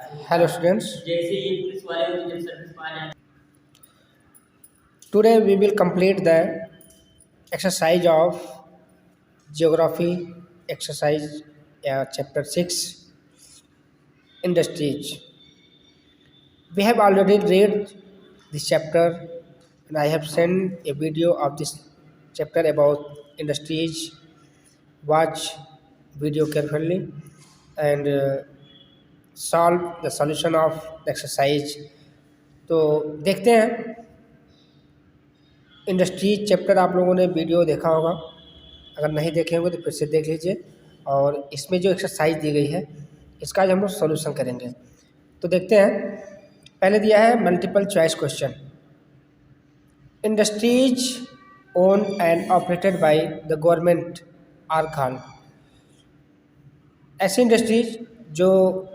Hello students, जैसे ये police वाले होते हैं, जब सर्विस में आ जाते today we will complete the exercise of geography exercise chapter 6 industries. We have already read this chapter and I have sent a video of this chapter about industries. Watch video carefully and solve the solution of the exercise. तो देखते हैं industries chapter आप लोगों ने video देखा होगा, अगर नहीं देखे होंगे तो फिर से देख लीजिए। और इसमें जो एक्सरसाइज दी गई है इसका आज हम लोग सोल्यूशन करेंगे। तो देखते हैं, पहले दिया है multiple choice question. Industries owned and operated by the government are called. ऐसी इंडस्ट्रीज जो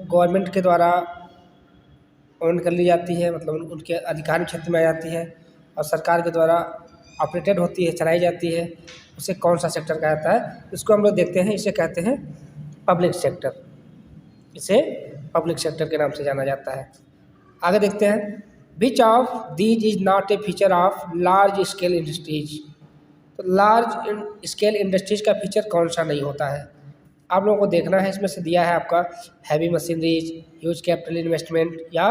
गवर्नमेंट के द्वारा ओन कर ली जाती है, मतलब उनके अधिकार क्षेत्र में आ जाती है और सरकार के द्वारा ऑपरेटेड होती है, चलाई जाती है, उसे कौन सा सेक्टर कहा जाता है? इसको हम लोग देखते हैं। इसे कहते हैं पब्लिक सेक्टर। इसे पब्लिक सेक्टर के नाम से जाना जाता है। आगे देखते हैं, विच of these is not A feature of large scale industries. तो लार्ज स्केल इंडस्ट्रीज का फीचर कौन सा नहीं होता है? आप लोगों को देखना है। इसमें से दिया है आपका heavy machineries, huge capital investment या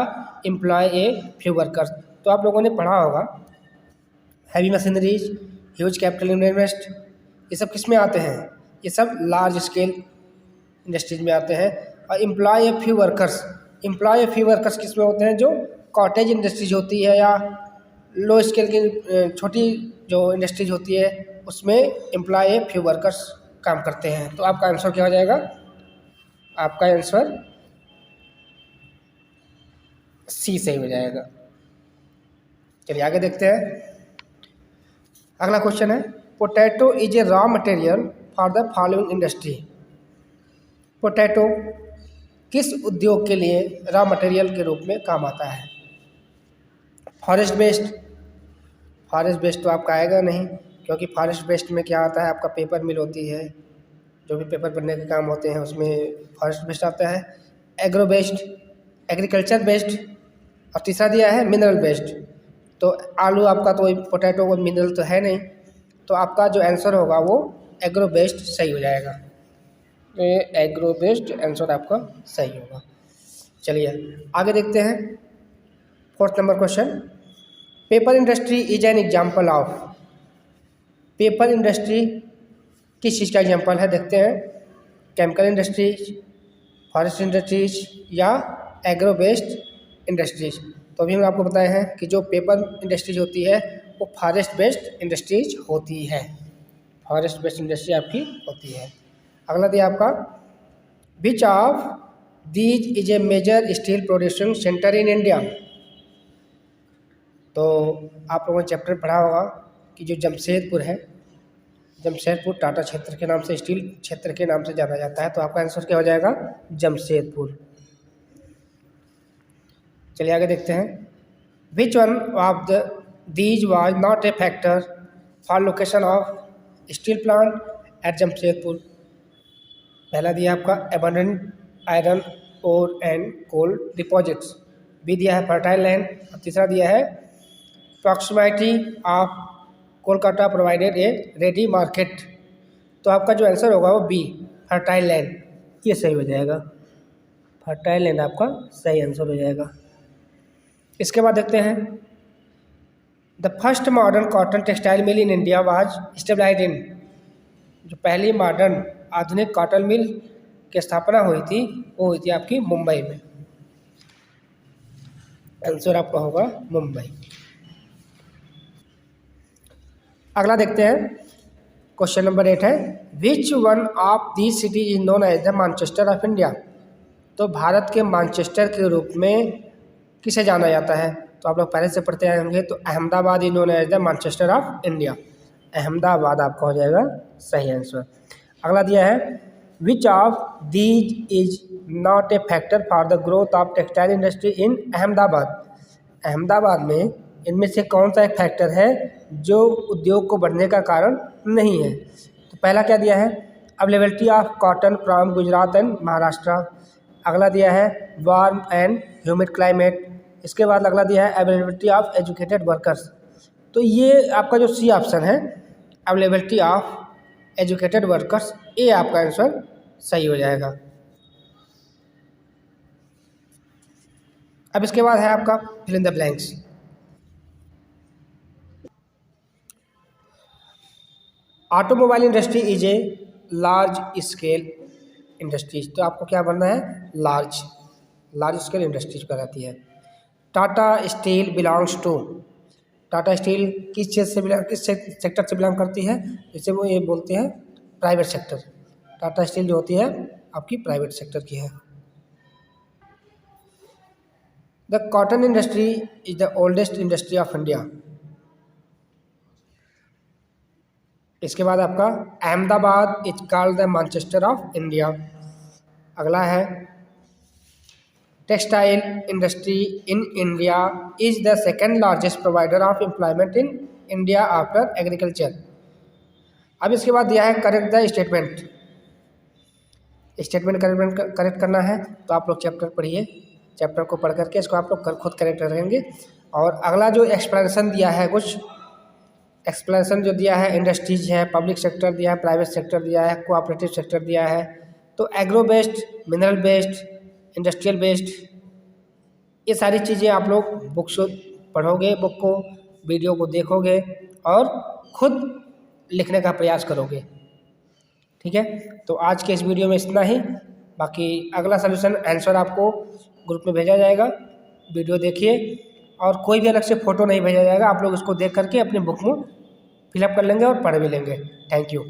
एम्प्लॉय ए फ्यू वर्कर्स। तो आप लोगों ने पढ़ा होगा heavy machineries, huge capital invest, ये सब किस में आते हैं? ये सब लार्ज स्केल इंडस्ट्रीज में आते हैं। और employ a few workers, employ a few workers किस में होते हैं? जो कॉटेज इंडस्ट्रीज होती है या लो स्केल की छोटी जो इंडस्ट्रीज होती है उसमें एम्प्लॉय ए फ्यू वर्कर्स काम करते हैं। तो आपका आंसर क्या हो जाएगा? आपका आंसर सी सही हो जाएगा। चलिए आगे देखते हैं। अगला क्वेश्चन है, potato is a raw material for the following industry. Potato किस उद्योग के लिए रॉ मटेरियल के रूप में काम आता है? फॉरेस्ट बेस्ड, फॉरेस्ट बेस्ड तो आपका आएगा नहीं, क्योंकि फॉरेस्ट बेस्ड में क्या आता है? आपका पेपर मिल होती है, जो भी पेपर बनने के काम होते हैं उसमें फॉरेस्ट बेस्ड आता है। एग्रो बेस्ड, एग्रीकल्चर बेस्ड, और तीसरा दिया है मिनरल बेस्ड। तो आलू आपका तो पोटैटो को मिनरल तो है नहीं, तो आपका जो आंसर होगा वो एग्रो बेस्ड सही हो जाएगा। तो ये एग्रो बेस्ड आंसर आपका सही होगा। चलिए आगे देखते हैं। Fourth number question, paper industry is an example of. Paper industry किस चीज़ का एग्जाम्पल है? देखते हैं, केमिकल इंडस्ट्रीज, फॉरेस्ट इंडस्ट्रीज या एग्रो बेस्ड इंडस्ट्रीज। तो अभी हम आपको बताए हैं कि जो पेपर इंडस्ट्रीज होती है वो फॉरेस्ट बेस्ड इंडस्ट्रीज होती है, फॉरेस्ट बेस्ड इंडस्ट्री आपकी होती है। अगला दिया आपका, which of these is a major steel producing centre in India. तो आप लोगों ने चैप्टर पढ़ा होगा कि जो जमशेदपुर है, जमशेदपुर टाटा क्षेत्र के नाम से, स्टील क्षेत्र के नाम से जाना जाता है। तो आपका आंसर क्या हो जाएगा? जमशेदपुर। चलिए आगे देखते हैं, which one of the these was not a factor for location of steel plant at Jamshedpur. पहला दिया आपका abundant iron ore and coal deposits, B दिया है फर्टाइल लैंड, और तीसरा दिया है proximity of Kolkata provided a ready market. तो आपका जो आंसर होगा वो बी फर्टाइल लैंड, ये सही हो जाएगा। फर्टाइल लैंड आपका सही आंसर हो जाएगा। इसके बाद देखते हैं, the first modern cotton textile mill in India was stabilized in. जो पहली मॉडर्न आधुनिक कॉटन मिल की स्थापना हुई थी वो हुई थी आपकी मुंबई में। आंसर आपका होगा मुंबई। अगला देखते हैं, क्वेश्चन नंबर 8 है, which one of these city is known as the Manchester of India. तो भारत के मैनचेस्टर के रूप में किसे जाना जाता है? तो आप लोग पहले से पढ़ते आए होंगे। तो Ahmedabad is known as the Manchester of India, Ahmedabad आपका हो जाएगा सही आंसर। अगला दिया है, which of these is not a factor for the growth of textile industry in Ahmedabad. Ahmedabad में इनमें से कौन सा एक फैक्टर है जो उद्योग को बढ़ने का कारण नहीं है? तो पहला क्या दिया है, availability of cotton from Gujarat and Maharashtra, अगला दिया है वार्म एंड ह्यूमिड क्लाइमेट। इसके बाद अगला दिया है अवेलेबिलिटी ऑफ एजुकेटेड वर्कर्स। तो ये आपका जो सी ऑप्शन है अवेलेबिलिटी ऑफ एजुकेटेड वर्कर्स, ये आपका आंसर सही हो जाएगा। अब इसके बाद है आपका fill in the blanks. Automobile industry is a large scale industries. तो आपको क्या बनना है, लार्ज स्केल इंडस्ट्रीज पर आती है। Tata steel belongs to, Tata steel किस चीज़ से बिलोंग, किस सेक्टर से बिलोंग करती है, जिसे वो ये बोलते हैं प्राइवेट सेक्टर। टाटा स्टील जो होती है आपकी प्राइवेट सेक्टर की है। The cotton industry is the oldest industry of India. इसके बाद आपका Ahmedabad is called the Manchester of India. अगला है textile industry in India is the second largest provider of employment in India after agriculture. अब इसके बाद दिया है correct the statement. Statement correct करना है तो आप लोग चैप्टर पढ़िए, चैप्टर को पढ़ करके इसको आप लोग खुद करेक्ट करेंगे। और अगला जो एक्सप्लेनेशन दिया है, कुछ एक्सप्लेनेशन जो दिया है, इंडस्ट्रीज है, पब्लिक सेक्टर दिया है, प्राइवेट सेक्टर दिया है, कोऑपरेटिव सेक्टर दिया है। तो agro based, mineral based, industrial based, ये सारी चीज़ें आप लोग बुक्स पढ़ोगे, बुक को, वीडियो को देखोगे और खुद लिखने का प्रयास करोगे। ठीक है, तो आज के इस वीडियो में इतना ही। बाकी अगला सलूशन आंसर आपको ग्रुप में भेजा जाएगा, वीडियो देखिए और कोई भी अलग से फ़ोटो नहीं भेजा जाएगा। आप लोग इसको देख करके अपनी बुक में फिलअप कर लेंगे और पढ़ भी लेंगे। Thank you.